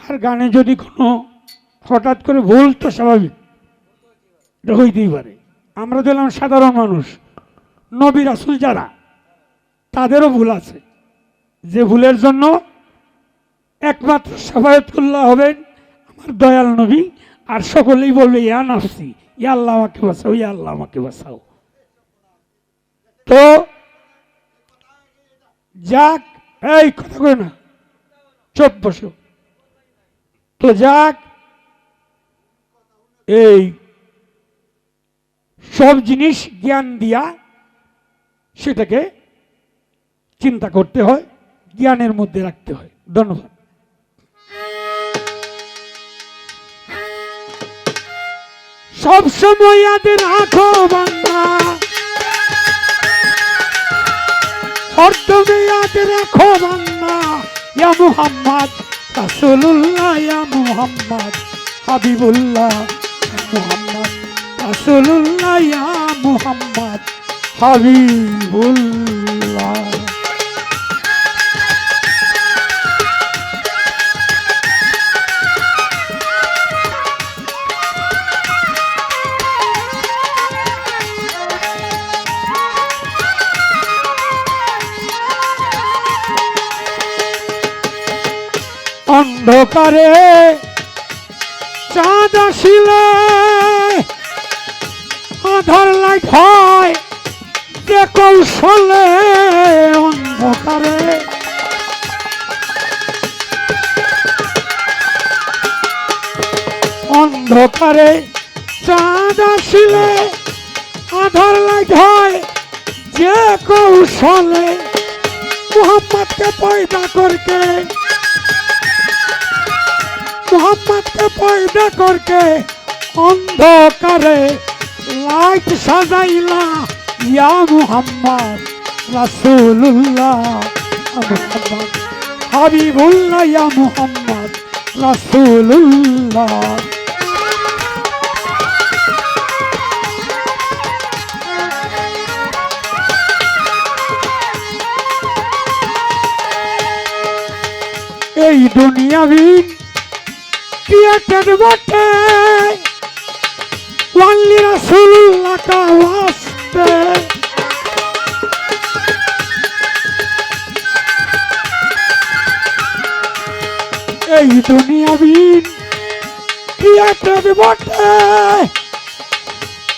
আর গানে যদি কোনো হঠাৎ করে ভুল তো স্বাভাবিক, এটা হইতেই পারে। আমরা দিলাম সাধারণ মানুষ, নবী রাসূল যারা, তাদেরও ভুল আছে, যে ভুলের জন্য একমাত্র শাফায়াতুল্লাহ হবেন আমার দয়াল নবী, আর সকলেই বলবে ইয়া নাফসি, ইয়া আল্লাহ আমাকে বাঁচাও, ইয়া আল্লাহ আমাকে বাঁচাও। তো যাক, এই কথা কই না, চুপ বসো। তো যাক, এই সব জিনিস জ্ঞান দিয়া সেটাকে চিন্তা করতে হয়, জ্ঞানের মধ্যে রাখতে হয়। ধন্যবাদ। সব সময় ইয়াদ রাখো বান্দা, হরদমে ইয়াদ রাখো বান্দা, ইয়া মুহাম্মদ রাসূলুল্লাহ, ইয়া মুহাম্মদ হাবিবুল্লাহ, মুহাম্মদ রাসূলুল্লাহ, ইয়া মুহাম্মদ হাবিবুল্লাহ। অন্ধকারে চাঁদ আসিলে আধার লাইট হয় যে কৌশলে, অন্ধকারে অন্ধকারে চাঁদ আসিলে আধার লাইট হয় যে কৌশলে, মুহাম্মদকে পয়দা করকে, মুহাম্মদকে পয়দা করকে অন্ধকারে লাইট সাজাইলা, ইয়া মুহাম্মদ রাসূলুল্লাহ, মুহাম্মদ হাবিবুল্লাহ, ইয়া মুহাম্মদ রাসূলুল্লাহ। এই দুনিয়াবিন ক্রিয়েটেড বটে ওয়ালি রাসূলুল্লাহ কা ওয়াস্তে, এই দুনিয়াবিন ক্রিয়েটেড বটে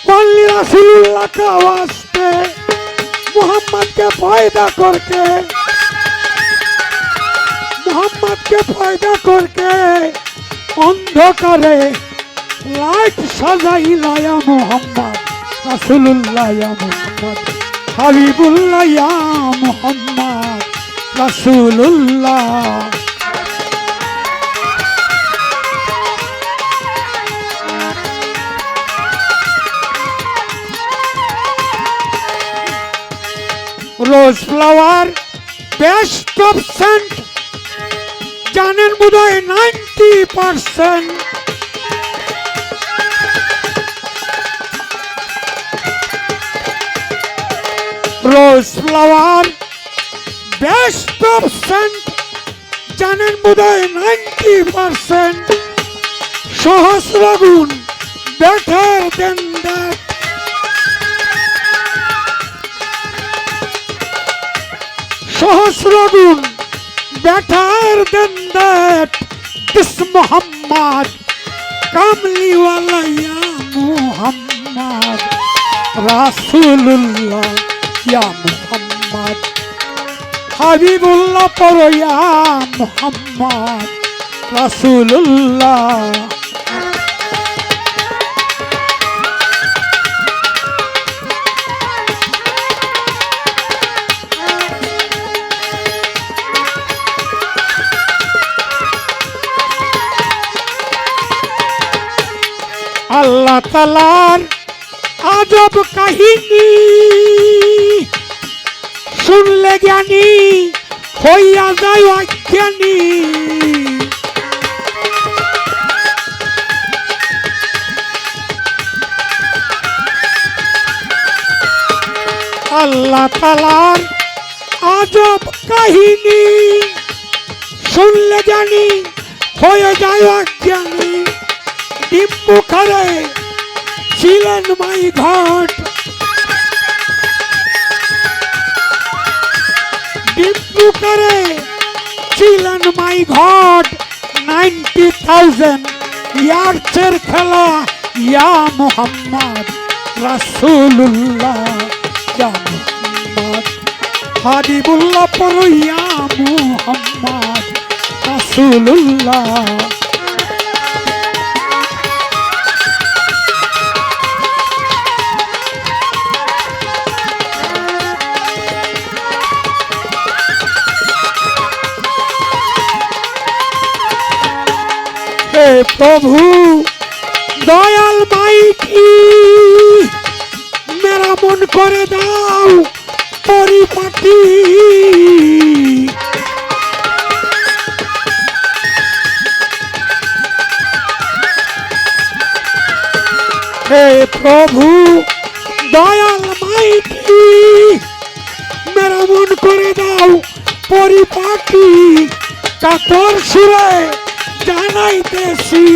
ওয়ালি রাসূলুল্লাহ কা ওয়াস্তে, মুহাম্মদকে পয়দা করকে, মুহাম্মদকে পয়দা করকে অন্ধকারে লাইট সাজাইলা, ইয়া মুহাম্মদ রাসূলুল্লাহ, ইয়া মুহাম্মদ হাবিবুল্লাহ, ইয়া মুহাম্মদ রাসূলুল্লাহ। Rose flower best of scent, জানেন বোধহয় 90%, rose flower best of scent, জানেন বোধহয় 90%, সহস্র গুণ বেটার দেন দ্যাট, সহস্র গুণ better than that. This Muhammad, Kamli wala ya Muhammad, Rasulullah ya Muhammad, Habibullah paro ya Muhammad, Rasulullah. আল্লাহ তাআলার আজব কাহিনী শুনলে জ্ঞানী হইয়া যায় অজ্ঞানী, আল্লাহ তাআলার আজব কাহিনী শুনলে জ্ঞানী হয়ে যায় অজ্ঞানী ডিম্বুখারে ছিলেন মাই ঘট ডিম্বুখারে ছিলেন মাই ঘট 90,000 ইয়ার্সের খেলা ইয়া মুহাম্মদ রাসূলুল্লাহ ইয়া মুহাম্মদ হাবিবুল্লাহ পড়ো ইয়া মুহাম্মদ রাসূলুল্লাহ হে প্রভু দয়াল মাইকি মেরা মন করে দাও পরিপাটি হে প্রভু দয়াল মাইকি মেরা মন করে দাও পরিপাটি কাতর সুরে জানাইতেছি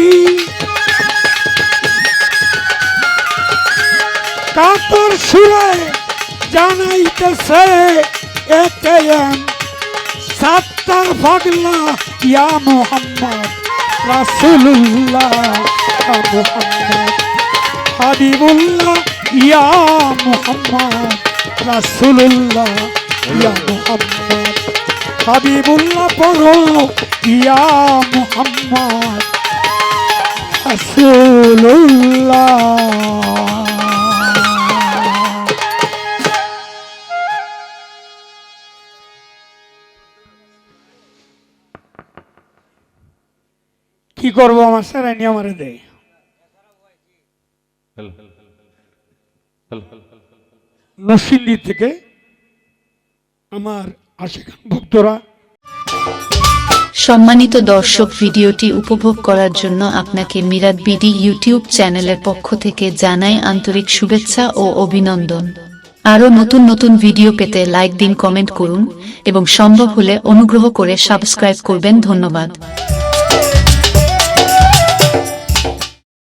কাতর সুরে জানাইতেছে একেএম সাত্তার পাগলা ইয়া মুহাম্মদ রাসূলুল্লাহ ইয়া মুহাম্মদ হাবিবুল্লাহ ইয়া মুহাম্মদ রাসূলুল্লাহ ইয়া মুহাম্মদ হাবিবুল্লাহ পড়ো ইয়া মুহাম্মদ রাসূলুল্লাহ কি করবো আমার স্যারানি আমারে দেয় নরসিংদী থেকে আমার আশিকান ভক্তরা। সম্মানিত দর্শক, ভিডিওটি উপভোগ করার জন্য আপনাকে মিরাদ বিডি ইউটিউব চ্যানেলের পক্ষ থেকে জানাই আন্তরিক শুভেচ্ছা ও অভিনন্দন। আরও নতুন নতুন ভিডিও পেতে লাইক দিন, কমেন্ট করুন এবং সম্ভব হলে অনুগ্রহ করে সাবস্ক্রাইব করবেন। ধন্যবাদ।